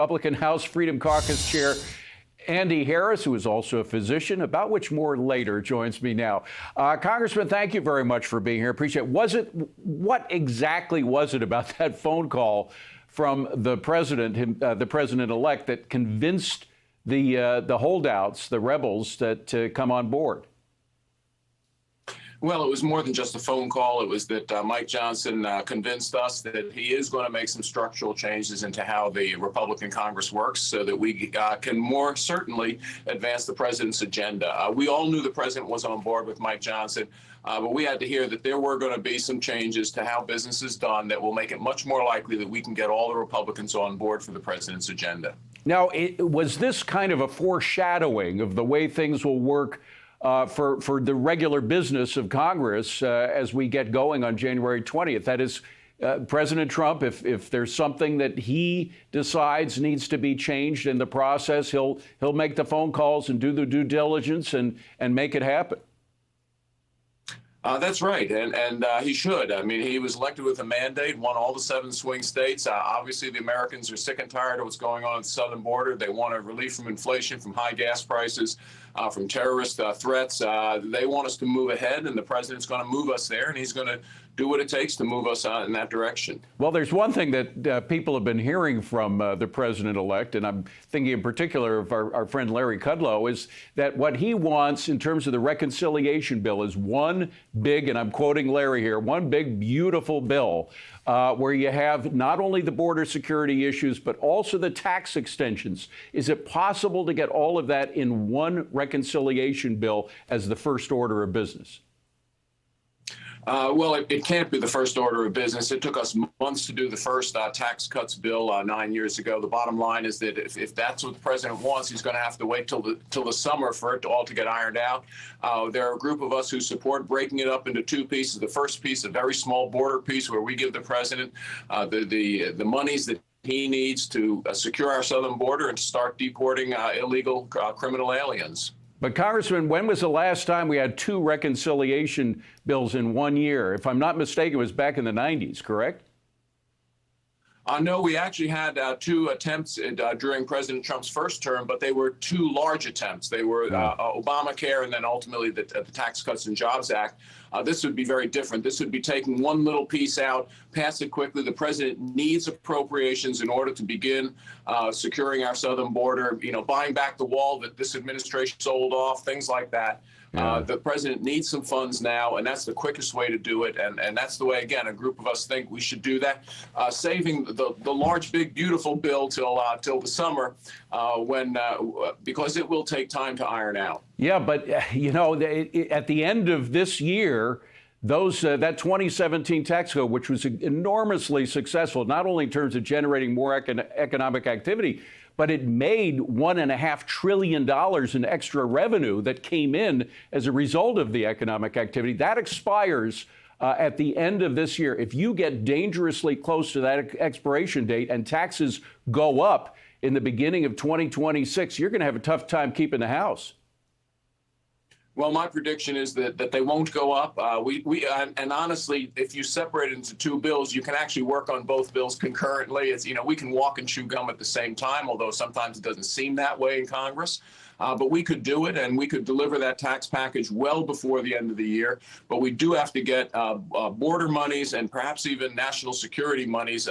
Republican House Freedom Caucus Chair Andy Harris, who is also a physician, about which more later, joins me now. Congressman, thank you very much for being here. Appreciate it. What exactly was it about that phone call from the president-elect, that convinced the holdouts, the rebels, to come on board? Well, it was more than just a phone call. It was that Mike Johnson convinced us that he is going to make some structural changes into how the Republican Congress works so that we can more certainly advance the president's agenda. We all knew the president was on board with Mike Johnson, but we had to hear that there were going to be some changes to how business is done that will make it much more likely that we can get all the Republicans on board for the president's agenda. Now, was this kind of a foreshadowing of the way things will work for the regular business of Congress as we get going on January 20th? That is, President Trump, if there's something that he decides needs to be changed in the process, he'll make the phone calls and do the due diligence and make it happen. That's right, and he should. I mean, he was elected with a mandate, won all the 7 swing states. Obviously, the Americans are sick and tired of what's going on at the southern border. They want a relief from inflation, from high gas prices, from terrorist threats. They want us to move ahead, and the president's going to move us there, and he's going to do what it takes to move us in that direction. Well, there's one thing that people have been hearing from the president-elect, and I'm thinking in particular of our friend Larry Kudlow, is that what he wants in terms of the reconciliation bill is one big, and I'm quoting Larry here, one big, beautiful bill where you have not only the border security issues, but also the tax extensions. Is it possible to get all of that in one reconciliation bill as the first order of business? Well, it can't be the first order of business. It took us months to do the first tax cuts bill 9 years ago. The bottom line is that if that's what the president wants, he's going to have to wait till the summer for it all to get ironed out. There are a group of us who support breaking it up into 2 pieces. The first piece, a very small border piece, where we give the president the monies that he needs to secure our southern border and to start deporting illegal criminal aliens. But, Congressman, when was the last time we had 2 reconciliation bills in 1 year? If I'm not mistaken, it was back in the 90s, correct? No, we actually had 2 attempts during President Trump's first term, but they were 2 large attempts. They were Obamacare and then ultimately the Tax Cuts and Jobs Act. This would be very different. This would be taking one little piece out, pass it quickly. The president needs appropriations in order to begin securing our southern border, buying back the wall that this administration sold off, things like that. The president needs some funds now, and that's the quickest way to do it. And that's the way, again, a group of us think we should do that. Saving the large, big, beautiful bill till the summer, because it will take time to iron out. Yeah, but, at the end of this year, that 2017 tax code, which was enormously successful, not only in terms of generating more economic activity, but it made $1.5 trillion in extra revenue that came in as a result of the economic activity. That expires at the end of this year. If you get dangerously close to that expiration date and taxes go up in the beginning of 2026, you're going to have a tough time keeping the House. Well, my prediction is that they won't go up. And honestly, if you separate it into 2 bills, you can actually work on both bills concurrently. It's, we can walk and chew gum at the same time, although sometimes it doesn't seem that way in Congress. But we could do it, and we could deliver that tax package well before the end of the year. But we do have to get border monies and perhaps even national security monies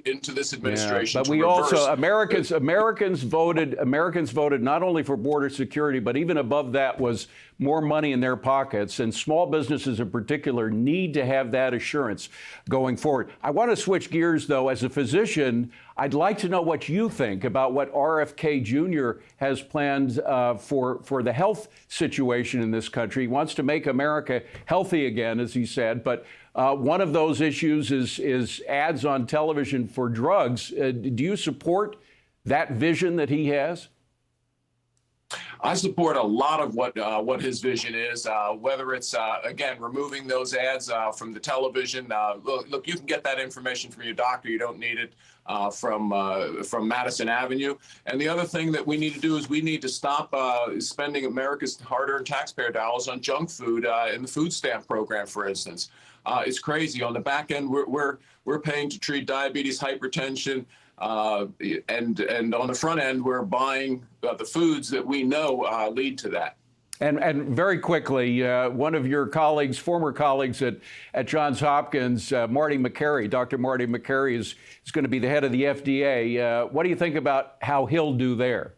into this administration. But we also, Americans voted not only for border security, but even above that was more money in their pockets. And small businesses in particular need to have that assurance going forward. I want to switch gears, though. As a physician, I'd like to know what you think about what RFK Jr. has planned for the health situation in this country. He wants to make America healthy again, as he said, but one of those issues is ads on television for drugs. Do you support that vision that he has? I support a lot of what his vision is, whether it's, again, removing those ads from the television. Look, you can get that information from your doctor. You don't need it from Madison Avenue. And the other thing that we need to do is we need to stop spending America's hard-earned taxpayer dollars on junk food in the food stamp program, for instance. It's crazy. On the back end, we're paying to treat diabetes, hypertension, And on the front end, we're buying the foods that we know lead to that. And very quickly, one of your colleagues, former colleagues at Johns Hopkins, Marty Makary, Dr. Marty Makary is going to be the head of the FDA. What do you think about how he'll do there?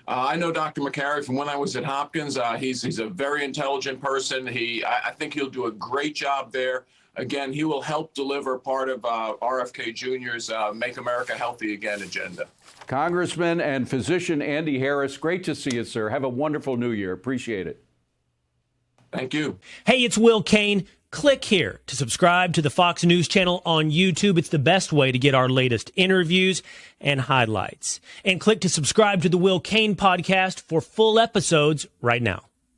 I know Dr. Makary from when I was at Hopkins. He's a very intelligent person. I think he'll do a great job there. Again, he will help deliver part of RFK Jr.'s Make America Healthy Again agenda. Congressman and physician Andy Harris, great to see you, sir. Have a wonderful new year. Appreciate it. Thank you. Hey, it's Will Cain. Click here to subscribe to the Fox News channel on YouTube. It's the best way to get our latest interviews and highlights. And click to subscribe to the Will Cain podcast for full episodes right now.